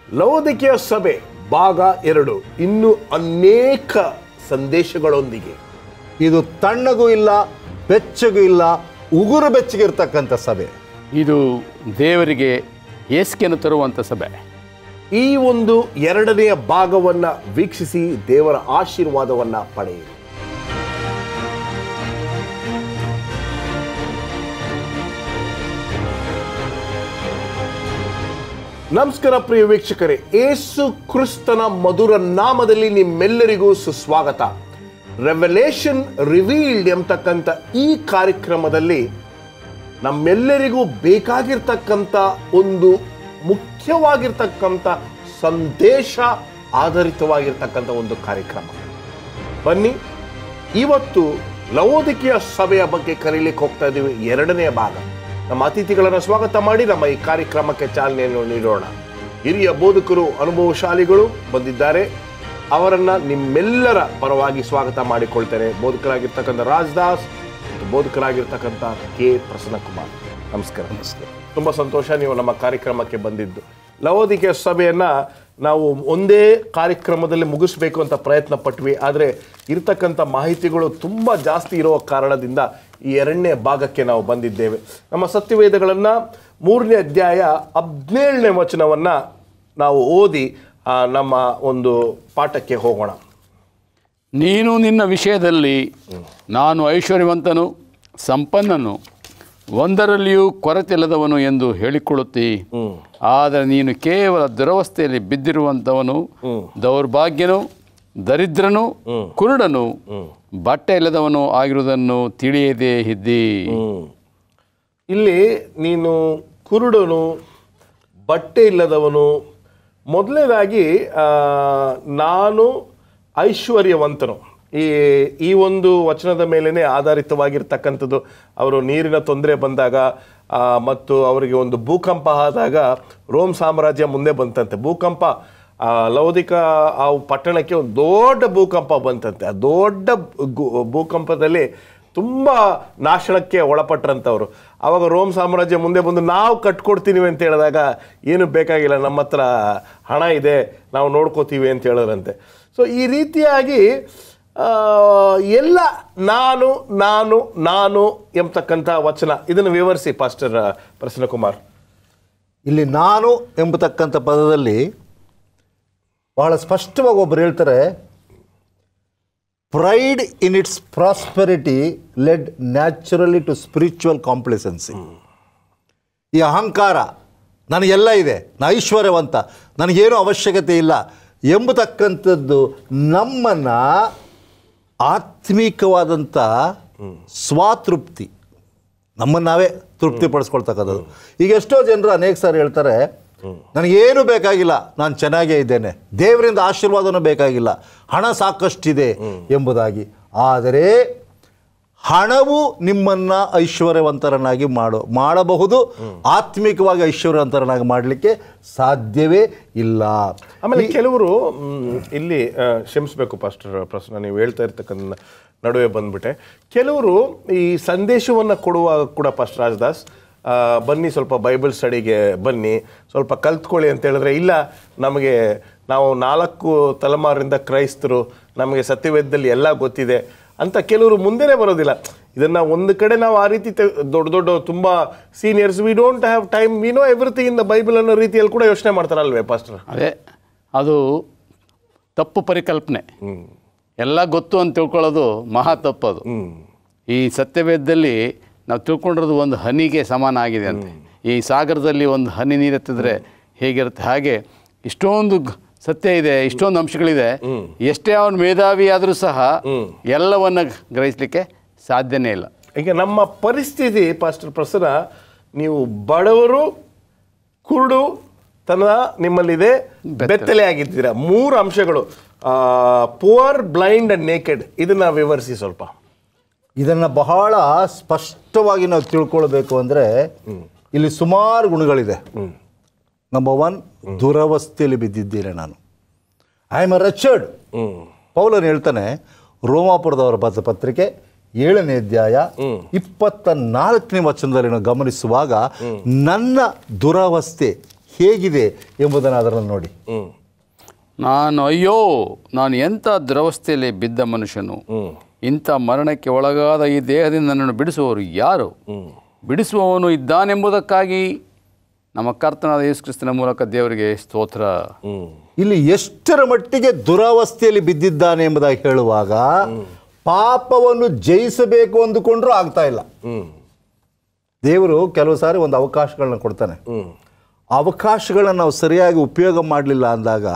ಲವೋದಿಕೀಯ ಸಭೆ ಭಾಗ 2 ಇನ್ನೂ ಅನೇಕ ಸಂದೇಶಗಳೊಂದಿಗೆ. ಇದು ತಣ್ಣಗೂ ಇಲ್ಲ, ಬೆಚ್ಚಗೂ ಇಲ್ಲ, ಉಗುರು ಬೆಚ್ಚಗಿರ್ತಕ್ಕಂಥ ಸಭೆ. ಇದು ದೇವರಿಗೆ ಹೇಸಿಗೆಯನ್ನು ತರುವಂಥ ಸಭೆ. ಈ ಒಂದು 2ನೆಯ ಭಾಗವನ್ನು ವೀಕ್ಷಿಸಿ ದೇವರ ಆಶೀರ್ವಾದವನ್ನು ಪಡೆಯಿರಿ. ನಮಸ್ಕಾರ ಪ್ರಿಯ ವೀಕ್ಷಕರೇ, ಯೇಸು ಕ್ರಿಸ್ತನ ಮಧುರ ನಾಮದಲ್ಲಿ ನಿಮ್ಮೆಲ್ಲರಿಗೂ ಸುಸ್ವಾಗತ. ರೆವಲೇಷನ್ ರಿವೀಲ್ಡ್ ಎಂಬತಕ್ಕಂಥ ಈ ಕಾರ್ಯಕ್ರಮದಲ್ಲಿ ನಮ್ಮೆಲ್ಲರಿಗೂ ಬೇಕಾಗಿರ್ತಕ್ಕಂಥ ಒಂದು ಮುಖ್ಯವಾಗಿರ್ತಕ್ಕಂಥ ಸಂದೇಶ ಆಧಾರಿತವಾಗಿರ್ತಕ್ಕಂಥ ಒಂದು ಕಾರ್ಯಕ್ರಮ. ಬನ್ನಿ, ಇವತ್ತು ಲವೋದಿಕೀಯ ಸಭೆಯ ಬಗ್ಗೆ ಕರೀಲಿಕ್ಕೆ ಹೋಗ್ತಾ ಇದ್ದೀವಿ. 2ನೆಯ ಭಾಗ. ನಮ್ಮ ಅತಿಥಿಗಳನ್ನು ಸ್ವಾಗತ ಮಾಡಿ ನಮ್ಮ ಈ ಕಾರ್ಯಕ್ರಮಕ್ಕೆ ಚಾಲನೆಯನ್ನು ನೀಡೋಣ. ಹಿರಿಯ ಬೋಧಕರು, ಅನುಭವಶಾಲಿಗಳು ಬಂದಿದ್ದಾರೆ. ಅವರನ್ನು ನಿಮ್ಮೆಲ್ಲರ ಪರವಾಗಿ ಸ್ವಾಗತ ಮಾಡಿಕೊಳ್ತೇನೆ. ಬೋಧಕರಾಗಿರ್ತಕ್ಕಂಥ ರಾಜದಾಸ್ ಮತ್ತು ಬೋಧಕರಾಗಿರ್ತಕ್ಕಂಥ ಕೆ ಪ್ರಸನ್ನಕುಮಾರ್. ನಮಸ್ಕಾರ. ನಮಸ್ಕಾರ. ತುಂಬ ಸಂತೋಷ ನೀವು ನಮ್ಮ ಕಾರ್ಯಕ್ರಮಕ್ಕೆ ಬಂದಿದ್ದು. ಲವೋದಿಕೀಯ ಸಭೆಯನ್ನು ನಾವು ಒಂದೇ ಕಾರ್ಯಕ್ರಮದಲ್ಲಿ ಮುಗಿಸ್ಬೇಕು ಅಂತ ಪ್ರಯತ್ನ ಪಟ್ವಿ. ಆದರೆ ಇರ್ತಕ್ಕಂಥ ಮಾಹಿತಿಗಳು ತುಂಬ ಜಾಸ್ತಿ ಇರೋ ಕಾರಣದಿಂದ ಈ 2ನೇ ಭಾಗಕ್ಕೆ ನಾವು ಬಂದಿದ್ದೇವೆ. ನಮ್ಮ ಸತ್ಯವೇದಗಳನ್ನು 3ನೇ ಅಧ್ಯಾಯ 17ನೇ ವಚನವನ್ನು ನಾವು ಓದಿ ನಮ್ಮ ಒಂದು ಪಾಠಕ್ಕೆ ಹೋಗೋಣ. ನೀನು ನಿನ್ನ ವಿಷಯದಲ್ಲಿ ನಾನು ಐಶ್ವರ್ಯವಂತನು, ಸಂಪನ್ನನು, ಒಂದರಲ್ಲಿಯೂ ಕೊರತೆಯಿಲ್ಲದವನು ಎಂದು ಹೇಳಿಕೊಳ್ಳುತ್ತಿ, ಆದರೆ ನೀನು ಕೇವಲ ದುರವಸ್ಥೆಯಲ್ಲಿ ಬಿದ್ದಿರುವಂಥವನು, ದೌರ್ಭಾಗ್ಯನು, ದರಿದ್ರನು, ಕುರುಡನು, ಬಟ್ಟೆ ಇಲ್ಲದವನು ಆಗಿರುವುದನ್ನು ತಿಳಿಯದೇ ಇದ್ದಿ. ಇಲ್ಲಿ ನೀನು ಕುರುಡನು, ಬಟ್ಟೆ ಇಲ್ಲದವನು. ಮೊದಲನೇದಾಗಿ ನಾನು ಐಶ್ವರ್ಯವಂತನು. ಈ ಒಂದು ವಚನದ ಮೇಲೇ ಆಧಾರಿತವಾಗಿರ್ತಕ್ಕಂಥದ್ದು. ಅವರು ನೀರಿನ ತೊಂದರೆ ಬಂದಾಗ ಮತ್ತು ಅವರಿಗೆ ಒಂದು ಭೂಕಂಪ ಆದಾಗ ರೋಮ್ ಸಾಮ್ರಾಜ್ಯ ಮುಂದೆ ಬಂತಂತೆ. ಭೂಕಂಪ ಲವೋದಿಕ ಆ ಪಟ್ಟಣಕ್ಕೆ ಒಂದು ದೊಡ್ಡ ಭೂಕಂಪ ಬಂತಂತೆ. ಆ ದೊಡ್ಡ ಭೂಕಂಪದಲ್ಲಿ ತುಂಬ ನಾಶನಕ್ಕೆ ಒಳಪಟ್ರಂಥವ್ರು. ಆವಾಗ ರೋಮ್ ಸಾಮ್ರಾಜ್ಯ ಮುಂದೆ ಬಂದು ನಾವು ಕಟ್ಕೊಡ್ತೀವಿ ಅಂತ ಹೇಳಿದಾಗ, ಏನು ಬೇಕಾಗಿಲ್ಲ, ನಮ್ಮ ಹತ್ರ ಹಣ ಇದೆ, ನಾವು ನೋಡ್ಕೋತೀವಿ ಅಂತ ಹೇಳಿದ್ರಂತೆ. ಸೊ ಈ ರೀತಿಯಾಗಿ ಎಲ್ಲ ನಾನು ನಾನು ನಾನು ಎಂಬತಕ್ಕಂಥ ವಚನ, ಇದನ್ನು ವಿವರಿಸಿ ಪಾಸ್ಟರ್ ಪ್ರಸನ್ನಕುಮಾರ್. ಇಲ್ಲಿ ನಾನು ಎಂಬತಕ್ಕಂಥ ಪದದಲ್ಲಿ ಬಹಳ ಸ್ಪಷ್ಟವಾಗಿ ಒಬ್ಬರು ಹೇಳ್ತಾರೆ, pride in its prosperity led naturally to spiritual complacency. ಈ ಅಹಂಕಾರ, ನನಗೆಲ್ಲ ಇದೆ, ನಾನು ಐಶ್ವರ್ಯವಂತ, ನನಗೇನು ಅವಶ್ಯಕತೆ ಇಲ್ಲ ಎಂಬತಕ್ಕಂಥದ್ದು ನಮ್ಮನ್ನು ಆತ್ಮೀಕವಾದಂಥ ಸ್ವಾತೃಪ್ತಿ, ನಮ್ಮನ್ನು ನಾವೇ ತೃಪ್ತಿಪಡಿಸ್ಕೊಳ್ತಕ್ಕಂಥದ್ದು. ಈಗ ಎಷ್ಟೋ ಜನರು ಅನೇಕ ಸಾರಿ ಹೇಳ್ತಾರೆ, ನನಗೇನು ಬೇಕಾಗಿಲ್ಲ, ನಾನು ಚೆನ್ನಾಗೇ ಇದ್ದೇನೆ, ದೇವರಿಂದ ಆಶೀರ್ವಾದನೂ ಬೇಕಾಗಿಲ್ಲ, ಹಣ ಸಾಕಷ್ಟಿದೆ ಎಂಬುದಾಗಿ. ಆದರೆ ಹಣವು ನಿಮ್ಮನ್ನು ಐಶ್ವರ್ಯವಂತರನ್ನಾಗಿ ಮಾಡಬಹುದು, ಆತ್ಮಿಕವಾಗಿ ಐಶ್ವರ್ಯವಂತರನ್ನಾಗಿ ಮಾಡಲಿಕ್ಕೆ ಸಾಧ್ಯವೇ ಇಲ್ಲ. ಆಮೇಲೆ ಕೆಲವರು ಇಲ್ಲಿ ಕ್ಷಮಿಸಬೇಕು ಪಾಸ್ಟರ್ ಪ್ರಶ್ನೆ, ನೀವು ಹೇಳ್ತಾ ಇರ್ತಕ್ಕಂಥ ನಡುವೆ ಬಂದ್ಬಿಟ್ಟೆ. ಕೆಲವರು ಈ ಸಂದೇಶವನ್ನು ಕೊಡುವಾಗ ಕೂಡ ಪಾಸ್ಟರ್ ರಾಜದಾಸ್, ಬನ್ನಿ ಸ್ವಲ್ಪ ಬೈಬಲ್ ಸ್ಟಡಿಗೆ ಬನ್ನಿ, ಸ್ವಲ್ಪ ಕಲ್ತ್ಕೊಳ್ಳಿ ಅಂತ ಹೇಳಿದ್ರೆ, ಇಲ್ಲ ನಮಗೆ ನಾವು 4 ತಲೆಮಾರಿಂದ ಕ್ರೈಸ್ತರು, ನಮಗೆ ಸತ್ಯವೇದದಲ್ಲಿ ಎಲ್ಲ ಗೊತ್ತಿದೆ ಅಂತ ಕೆಲವರು ಮುಂದೆನೇ ಬರೋದಿಲ್ಲ. ಇದನ್ನು ಒಂದು ಕಡೆ ನಾವು ಆ ರೀತಿ ದೊಡ್ಡ ತುಂಬ seniors, we don't have time, we know everything in the Bible ಅನ್ನೋ ರೀತಿಯಲ್ಲಿ ಕೂಡ ಯೋಚನೆ ಮಾಡ್ತಾರಲ್ವೇ ಪಾಸ್ಟರ್? ಅದೇ, ಅದು ತಪ್ಪು ಪರಿಕಲ್ಪನೆ. ಎಲ್ಲ ಗೊತ್ತು ಅಂತ ತಿಳ್ಕೊಳ್ಳೋದು ಮಹಾ ತಪ್ಪದು. ಈ ಸತ್ಯವೇದದಲ್ಲಿ ನಾವು ತಿಳ್ಕೊಂಡಿರೋದು ಒಂದು ಹನಿಗೆ ಸಮಾನ ಆಗಿದೆ ಅಂತೆ. ಈ ಸಾಗರದಲ್ಲಿ ಒಂದು ಹನಿ ನೀರೆತ್ತಿದ್ರೆ ಹೇಗಿರುತ್ತೆ, ಹಾಗೆ ಇಷ್ಟೊಂದು ಸತ್ಯ ಇದೆ, ಇಷ್ಟೊಂದು ಅಂಶಗಳಿದೆ. ಎಷ್ಟೇ ಅವನು ಮೇಧಾವಿ ಆದರೂ ಸಹ ಎಲ್ಲವನ್ನ ಗ್ರಹಿಸಲಿಕ್ಕೆ ಸಾಧ್ಯನೇ ಇಲ್ಲ. ಈಗ ನಮ್ಮ ಪರಿಸ್ಥಿತಿ ಪಾಸ್ಟರ್ ಪ್ರಸನ್ನ, ನೀವು ಬಡವರು, ಕುರುಡು ತನ ನಿಮ್ಮಲ್ಲಿದೆ, ಬೆತ್ತಲೆ ಆಗಿದ್ದೀರಾ. 3 ಅಂಶಗಳು, ಪುವರ್, ಬ್ಲೈಂಡ್ ಅಂಡ್ ನೇಕೆಡ್. ಇದನ್ನ ವಿವರಿಸಿ ಸ್ವಲ್ಪ. ಇದನ್ನು ಬಹಳ ಸ್ಪಷ್ಟವಾಗಿ ನಾವು ತಿಳ್ಕೊಳ್ಬೇಕು ಅಂದರೆ ಇಲ್ಲಿ ಸುಮಾರು ಗುಣಗಳಿದೆ. ನಂಬರ್ 1, ದುರವಸ್ಥೆಯಲ್ಲಿ ಬಿದ್ದಿದ್ದೇನೆ ನಾನು. I am a wretched. ಪೌಲನು ಹೇಳ್ತಾನೆ ರೋಮಾಪುರದವರ ಪತ್ರಿಕೆ 7ನೇ ಅಧ್ಯಾಯ 24ನೇ ವಚನದಲ್ಲಿ ನಾವು ಗಮನಿಸುವಾಗ, ನನ್ನ ದುರವಸ್ಥೆ ಹೇಗಿದೆ ಎಂಬುದನ್ನು ಅದರಲ್ಲಿ ನೋಡಿ. ನಾನು ಎಂಥ ದುರವಸ್ಥೆಯಲ್ಲಿ ಬಿದ್ದ ಮನುಷ್ಯನು, ಇಂಥ ಮರಣಕ್ಕೆ ಒಳಗಾದ ಈ ದೇಹದಿಂದ ನನ್ನನ್ನು ಬಿಡಿಸುವವರು ಯಾರು? ಬಿಡಿಸುವವನು ಇದ್ದಾನೆಂಬುದಕ್ಕಾಗಿ ನಮ್ಮ ಕರ್ತನಾದ ಯೇಸು ಕ್ರಿಸ್ತನ ಮೂಲಕ ದೇವರಿಗೆ ಸ್ತೋತ್ರ. ಇಲ್ಲಿ ಎಷ್ಟರ ಮಟ್ಟಿಗೆ ದುರವಸ್ಥೆಯಲ್ಲಿ ಬಿದ್ದಿದ್ದಾನೆ ಎಂಬುದಾಗಿ ಹೇಳುವಾಗ ಪಾಪವನ್ನು ಜಯಿಸಬೇಕು ಅಂದುಕೊಂಡ್ರೂ ಆಗ್ತಾ ಇಲ್ಲ. ದೇವರು ಕೆಲವು ಸಾರಿ ಒಂದು ಅವಕಾಶಗಳನ್ನ ಕೊಡ್ತಾನೆ. ಅವಕಾಶಗಳನ್ನ ನಾವು ಸರಿಯಾಗಿ ಉಪಯೋಗ ಮಾಡಲಿಲ್ಲ ಅಂದಾಗ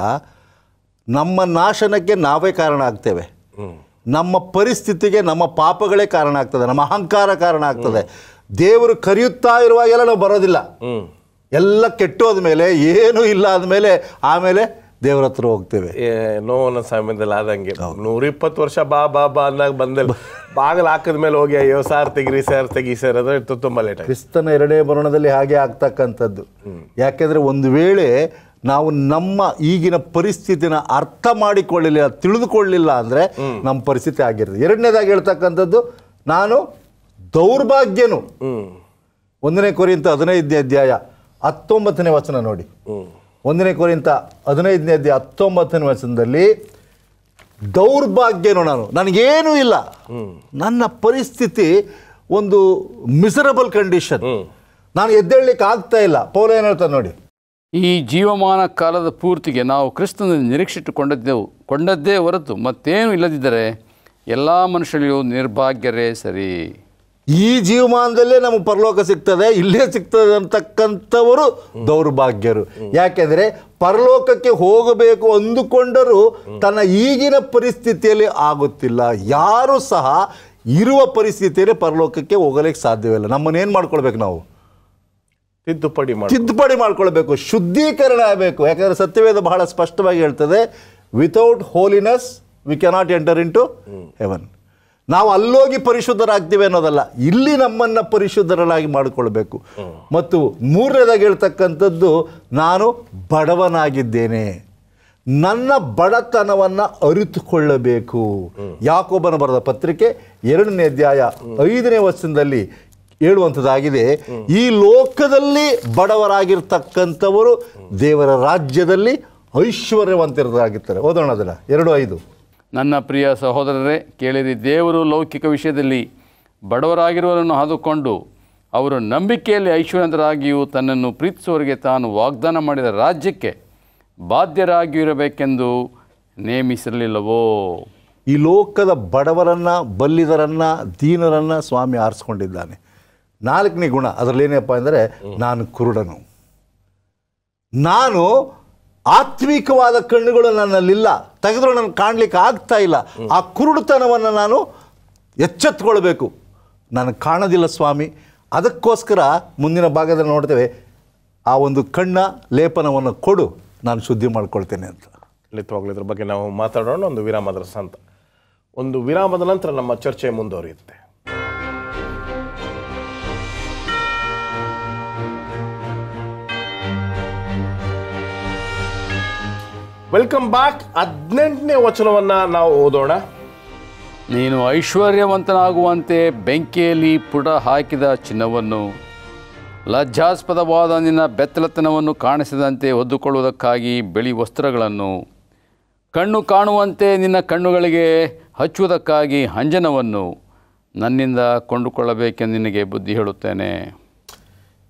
ನಮ್ಮ ನಾಶನಕ್ಕೆ ನಾವೇ ಕಾರಣ ಆಗ್ತೇವೆ. ನಮ್ಮ ಪರಿಸ್ಥಿತಿಗೆ ನಮ್ಮ ಪಾಪಗಳೇ ಕಾರಣ ಆಗ್ತದೆ, ನಮ್ಮ ಅಹಂಕಾರ ಕಾರಣ ಆಗ್ತದೆ. ದೇವರು ಕರೆಯುತ್ತಾ ಇರುವಾಗೆಲ್ಲ ನಾವು ಬರೋದಿಲ್ಲ. ಎಲ್ಲ ಕೆಟ್ಟೋದ ಮೇಲೆ ಏನೂ ಇಲ್ಲ ಆದಮೇಲೆ ಆಮೇಲೆ ದೇವ್ರ ಹತ್ರ ಹೋಗ್ತೇವೆ. ನೋವನ ಸಮಯದಲ್ಲಿ ಆದಂಗೆ 120 ವರ್ಷ ಬಾ ಬಾ ಬಾ ಅಂದಾಗ ಬಂದಲ್ಲಿ ಬಾಗಿಲು ಹಾಕಿದ ಮೇಲೆ ಹೋಗಿ ಅಯ್ಯೋ ಸಾರ್ ತೆಗಿರಿ ಸರ್ ಅಂದ್ರೆ ತುಂಬ ಲೇಟ್. ಕ್ರಿಸ್ತನ ಎರಡನೇ ಬರಣದಲ್ಲಿ ಹಾಗೆ ಆಗ್ತಕ್ಕಂಥದ್ದು. ಯಾಕೆಂದರೆ ಒಂದು ವೇಳೆ ನಾವು ನಮ್ಮ ಈಗಿನ ಪರಿಸ್ಥಿತಿನ ಅರ್ಥ ಮಾಡಿಕೊಳ್ಳಲಿಲ್ಲ, ತಿಳಿದುಕೊಳ್ಳಲಿಲ್ಲ ಅಂದರೆ ನಮ್ಮ ಪರಿಸ್ಥಿತಿ ಆಗಿರ್ತದೆ. ಎರಡನೇದಾಗಿ ಹೇಳ್ತಕ್ಕಂಥದ್ದು, ನಾನು ದೌರ್ಭಾಗ್ಯನು. 1 ಕೊರಿಂಥ 15ನೇ ಅಧ್ಯಾಯ 19ನೇ ವಚನ ನೋಡಿ. 1 ಕೊರಿಂಥ 15ನೇ ಅಧ್ಯಾಯ 19ನೇ ವಚನದಲ್ಲಿ, ದೌರ್ಭಾಗ್ಯನು ನನಗೇನೂ ಇಲ್ಲ, ನನ್ನ ಪರಿಸ್ಥಿತಿ ಒಂದು ಮಿಸರಬಲ್ ಕಂಡೀಷನ್, ನಾನು ಎದ್ದೇಳಲಿಕ್ಕೆ ಆಗ್ತಾ ಇಲ್ಲ. ಪೌಲ ಏನು ಹೇಳ್ತಾನೆ ನೋಡಿ, ಈ ಜೀವಮಾನ ಕಾಲದ ಪೂರ್ತಿಗೆ ನಾವು ಕ್ರಿಸ್ತನ ನಿರೀಕ್ಷಿಟ್ಟುಕೊಂಡದ್ದೇ ಹೊರತು ಮತ್ತೇನು ಇಲ್ಲದಿದ್ದರೆ ಎಲ್ಲ ಮನುಷ್ಯರಿಗೂ ನಿರ್ಭಾಗ್ಯರೇ ಸರಿ. ಈ ಜೀವಮಾನದಲ್ಲೇ ನಮಗೆ ಪರಲೋಕ ಸಿಗ್ತದೆ, ಇಲ್ಲೇ ಸಿಗ್ತದೆ ಅಂತಕ್ಕಂಥವರು ದೌರ್ಭಾಗ್ಯರು. ಯಾಕೆಂದರೆ ಪರಲೋಕಕ್ಕೆ ಹೋಗಬೇಕು ಅಂದುಕೊಂಡರೂ ತನ್ನ ಈಗಿನ ಪರಿಸ್ಥಿತಿಯಲ್ಲಿ ಆಗುತ್ತಿಲ್ಲ. ಯಾರೂ ಸಹ ಇರುವ ಪರಿಸ್ಥಿತಿಯಲ್ಲಿ ಪರಲೋಕಕ್ಕೆ ಹೋಗಲಿಕ್ಕೆ ಸಾಧ್ಯವಿಲ್ಲ. ನಮ್ಮನ್ನೇನು ಮಾಡ್ಕೊಳ್ಬೇಕು? ನಾವು ತಿದ್ದುಪಡಿ ಮಾಡ್ಕೊಳ್ಬೇಕು, ಶುದ್ಧೀಕರಣ ಆಗಬೇಕು. ಯಾಕಂದರೆ ಸತ್ಯವೇದ ಬಹಳ ಸ್ಪಷ್ಟವಾಗಿ ಹೇಳ್ತದೆ, without holiness we cannot enter into heaven. ನಾವು ಅಲ್ಲೋಗಿ ಪರಿಶುದ್ಧರಾಗ್ತೀವಿ ಅನ್ನೋದಲ್ಲ, ಇಲ್ಲಿ ನಮ್ಮನ್ನು ಪರಿಶುದ್ಧರನ್ನಾಗಿ ಮಾಡಿಕೊಳ್ಬೇಕು. ಮತ್ತು ಮೂರನೇದಾಗಿ ಹೇಳ್ತಕ್ಕಂಥದ್ದು, ನಾನು ಬಡವನಾಗಿದ್ದೇನೆ, ನನ್ನ ಬಡತನವನ್ನು ಅರಿತುಕೊಳ್ಳಬೇಕು. ಯಾಕೋಬನ ಬರೆದ ಪತ್ರಿಕೆ 2ನೇ ಅಧ್ಯಾಯ 5ನೇ ವಚನದಲ್ಲಿ ಹೇಳುವಂಥದ್ದಾಗಿದೆ, ಈ ಲೋಕದಲ್ಲಿ ಬಡವರಾಗಿರ್ತಕ್ಕಂಥವರು ದೇವರ ರಾಜ್ಯದಲ್ಲಿ ಐಶ್ವರ್ಯವಂತರಾಗಿರ್ತಾರೆ. ಓದೋಣ ಅದನ್ನು 2:5. ನನ್ನ ಪ್ರಿಯ ಸಹೋದರರೇ, ಕೇಳಿರಿ, ದೇವರು ಲೌಕಿಕ ವಿಷಯದಲ್ಲಿ ಬಡವರಾಗಿರುವವರನ್ನು ಆದುಕೊಂಡು ಅವರು ನಂಬಿಕೆಯಲ್ಲಿ ಐಶ್ವರ್ಯವಂತರಾಗಿಯೂ ತನ್ನನ್ನು ಪ್ರೀತಿಸುವವರಿಗೆ ತಾನು ವಾಗ್ದಾನ ಮಾಡಿದ ರಾಜ್ಯಕ್ಕೆ ಬಾಧ್ಯರಾಗಿರಬೇಕೆಂದು ನೇಮಿಸಿರಲಿಲ್ಲವೋ? ಈ ಲೋಕದ ಬಡವರನ್ನು, ಬಲ್ಲಿದರನ್ನು, ದೀನರನ್ನು ಸ್ವಾಮಿ ಆರಿಸ್ಕೊಂಡಿದ್ದಾನೆ. 4ನೇ ಗುಣ ಅದರಲ್ಲಿ ಏನಪ್ಪ ಅಂದರೆ, ನಾನು ಕುರುಡನು. ನಾನು ಆತ್ಮಿಕವಾದ ಕಣ್ಣುಗಳು ನನ್ನಲ್ಲಿಲ್ಲ, ತೆಗೆದ್ರು ನಾನು ಕಾಣಲಿಕ್ಕೆ ಆಗ್ತಾ ಇಲ್ಲ. ಆ ಕುರುಡುತನವನ್ನು ನಾನು ಎಚ್ಚೆತ್ತುಕೊಳ್ಬೇಕು. ನಾನು ಕಾಣೋದಿಲ್ಲ ಸ್ವಾಮಿ, ಅದಕ್ಕೋಸ್ಕರ ಮುಂದಿನ ಭಾಗದಲ್ಲಿ ನೋಡ್ತೇವೆ, ಆ ಒಂದು ಕಣ್ಣ ಲೇಪನವನ್ನು ಕೊಡು, ನಾನು ಶುದ್ಧಿ ಮಾಡ್ಕೊಳ್ತೇನೆ ಅಂತ. ಇದ್ರ ಬಗ್ಗೆ ನಾವು ಮಾತಾಡೋಣ. ಒಂದು ವಿರಾಮದ ನಂತರ ನಮ್ಮ ಚರ್ಚೆ ಮುಂದುವರಿಯುತ್ತೆ. Welcome back. 18ನೇ ವಚನವನ್ನ ನಾವು ಓದೋಣ. ನೀನು ಐಶ್ವರ್ಯವಂತನಾಗುವಂತೆ ಬೆಂಕಿಯಲ್ಲಿ ಪುಟ ಹಾಕಿದ ಚಿನ್ನವನ್ನು, ಲಜ್ಜಾಸ್ಪದವಾದ ನಿನ್ನ ಬೆತ್ತಲತನವನ್ನು ಕಾಣಿಸದಂತೆ ಹೊದ್ದುಕೊಳ್ಳುವುದಕ್ಕಾಗಿ ಬಿಳಿ ವಸ್ತ್ರಗಳನ್ನು, ಕಣ್ಣು ಕಾಣುವಂತೆ ನಿನ್ನ ಕಣ್ಣುಗಳಿಗೆ ಹಚ್ಚುವುದಕ್ಕಾಗಿ ಅಂಜನವನ್ನು ನನ್ನಿಂದ ಕೊಂಡುಕೊಳ್ಳಬೇಕೆಂದು ನಿನಗೆ ಬುದ್ಧಿ ಹೇಳುತ್ತೇನೆ.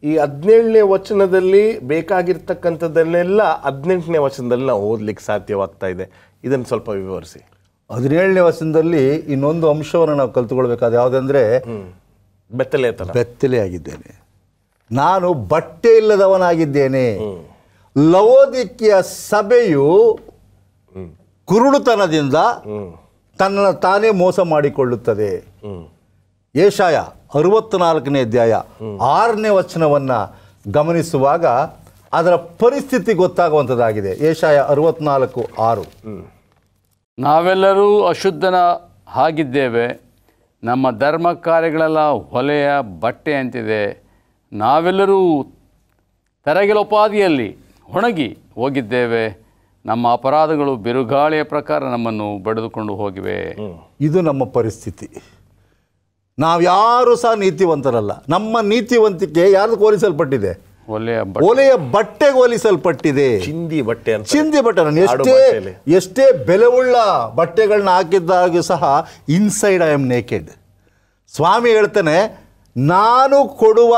ಈ 17ನೇ ವಚನದಲ್ಲಿ ಬೇಕಾಗಿರ್ತಕ್ಕಂಥದ್ದನ್ನೆಲ್ಲ 18ನೇ ವಚನದಲ್ಲಿ ನಾವು ಓದಲಿಕ್ಕೆ ಸಾಧ್ಯವಾಗ್ತಾ ಇದೆ. ಇದನ್ನು ಸ್ವಲ್ಪ ವಿವರಿಸಿ. 17ನೇ ವಚನದಲ್ಲಿ ಇನ್ನೊಂದು ಅಂಶವನ್ನು ನಾವು ಕಲ್ತುಕೊಳ್ಬೇಕಾದ ಯಾವುದಂದ್ರೆ, ಬೆತ್ತಲೆ ಆಗಿದ್ದೇನೆ, ನಾನು ಬಟ್ಟೆ ಇಲ್ಲದವನಾಗಿದ್ದೇನೆ. ಲವೋದಿಕೀಯ ಸಭೆಯು ಕುರುಡುತನದಿಂದ ತನ್ನನ್ನು ತಾನೇ ಮೋಸ ಮಾಡಿಕೊಳ್ಳುತ್ತದೆ. ಯೆಶಾಯ 64ನೇ ಅಧ್ಯಾಯ 6ನೇ ವಚನವನ್ನು ಗಮನಿಸುವಾಗ ಅದರ ಪರಿಸ್ಥಿತಿ ಗೊತ್ತಾಗುವಂಥದ್ದಾಗಿದೆ. ಯೆಶಾಯ 64:6. ನಾವೆಲ್ಲರೂ ಅಶುದ್ಧನ ಆಗಿದ್ದೇವೆ, ನಮ್ಮ ಧರ್ಮ ಕಾರ್ಯಗಳೆಲ್ಲ ಹೊಲೆಯ ಬಟ್ಟೆ ಅಂತಿದೆ. ನಾವೆಲ್ಲರೂ ತರಗೆಲೋಪಾದಿಯಲ್ಲಿ ಒಣಗಿ ಹೋಗಿದ್ದೇವೆ, ನಮ್ಮ ಅಪರಾಧಗಳು ಬಿರುಗಾಳಿಯ ಪ್ರಕಾರ ನಮ್ಮನ್ನು ಬಡಿದುಕೊಂಡು ಹೋಗಿವೆ. ಇದು ನಮ್ಮ ಪರಿಸ್ಥಿತಿ. ನಾವ್ಯಾರೂ ಸಹ ನೀತಿವಂತರಲ್ಲ. ನಮ್ಮ ನೀತಿವಂತಿಕೆ ಯಾರ್ದು ಹೋಲಿಸಲ್ಪಟ್ಟಿದೆ? ಒಲೆಯ ಬಟ್ಟೆಗೆ ಹೋಲಿಸಲ್ಪಟ್ಟಿದೆ. ಚಿಂದಿ ಬಟ್ಟೆ ಅಂತ. ಚಿಂದಿ ಬಟ್ಟೆ. ನಾನು ಎಷ್ಟೇ ಬೆಲೆಯುಳ್ಳ ಬಟ್ಟೆಗಳನ್ನ ಹಾಕಿದ್ದಾಗೂ ಸಹ ಇನ್ಸೈಡ್ ಐ ಆಮ್ ನೇಕೆಡ್. ಸ್ವಾಮಿ ಹೇಳ್ತಾನೆ, ನಾನು ಕೊಡುವ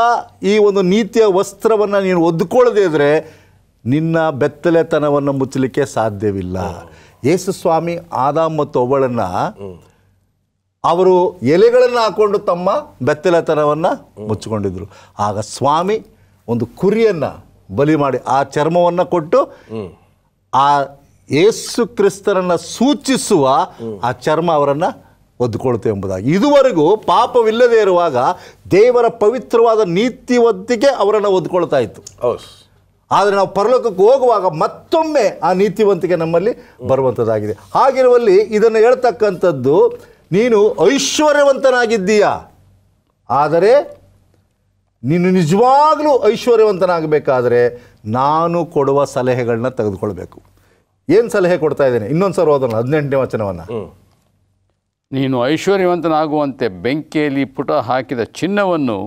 ಈ ಒಂದು ನೀತಿಯ ವಸ್ತ್ರವನ್ನು ನೀನು ಒದ್ದುಕೊಳ್ಳದೆ ಇದ್ರೆ ನಿನ್ನ ಬೆತ್ತಲೆತನವನ್ನು ಮುಚ್ಚಲಿಕ್ಕೆ ಸಾಧ್ಯವಿಲ್ಲ. ಯೇಸು ಸ್ವಾಮಿ ಆದಾಮ್ ಮತ್ತು ಅವ್ವಳನ್ನು ಅವರು ಎಲೆಗಳನ್ನು ಹಾಕೊಂಡು ತಮ್ಮ ಬೆತ್ತಲೆತನವನ್ನು ಮುಚ್ಚಿಕೊಂಡಿದ್ರು. ಆಗ ಸ್ವಾಮಿ ಒಂದು ಕುರಿಯನ್ನು ಬಲಿ ಮಾಡಿ ಆ ಚರ್ಮವನ್ನು ಕೊಟ್ಟು ಆ ಯೇಸು ಕ್ರಿಸ್ತನನ್ನು ಸೂಚಿಸುವ ಆ ಚರ್ಮ ಅವರನ್ನು ಒದ್ದುಕೊಳ್ತೆ ಎಂಬುದಾಗಿ. ಇದುವರೆಗೂ ಪಾಪವಿಲ್ಲದೆ ಇರುವಾಗ ದೇವರ ಪವಿತ್ರವಾದ ನೀತಿವಂತಿಕೆ ಅವರನ್ನು ಒದ್ಕೊಳ್ತಾ ಇತ್ತು. ಆದರೆ ನಾವು ಪರಲೋಕಕ್ಕೆ ಹೋಗುವಾಗ ಮತ್ತೊಮ್ಮೆ ಆ ನೀತಿವಂತಿಕೆ ನಮ್ಮಲ್ಲಿ ಬರುವಂಥದ್ದಾಗಿದೆ. ಹಾಗಿರುವಲ್ಲಿ ಇದನ್ನು ಹೇಳ್ತಕ್ಕಂಥದ್ದು, ನೀನು ಐಶ್ವರ್ಯವಂತನಾಗಿದ್ದೀಯಾ, ಆದರೆ ನೀನು ನಿಜವಾಗಲೂ ಐಶ್ವರ್ಯವಂತನಾಗಬೇಕಾದ್ರೆ ನಾನು ಕೊಡುವ ಸಲಹೆಗಳನ್ನ ತೆಗೆದುಕೊಳ್ಬೇಕು. ಏನು ಸಲಹೆ ಕೊಡ್ತಾ ಇದ್ದೇನೆ? ಇನ್ನೊಂದು ಸಲ ಓದೋಣ 18ನೇ ವಚನವನ್ನು. ನೀನು ಐಶ್ವರ್ಯವಂತನಾಗುವಂತೆ ಬೆಂಕಿಯಲ್ಲಿ ಪುಟ ಹಾಕಿದ ಚಿನ್ನವನ್ನು,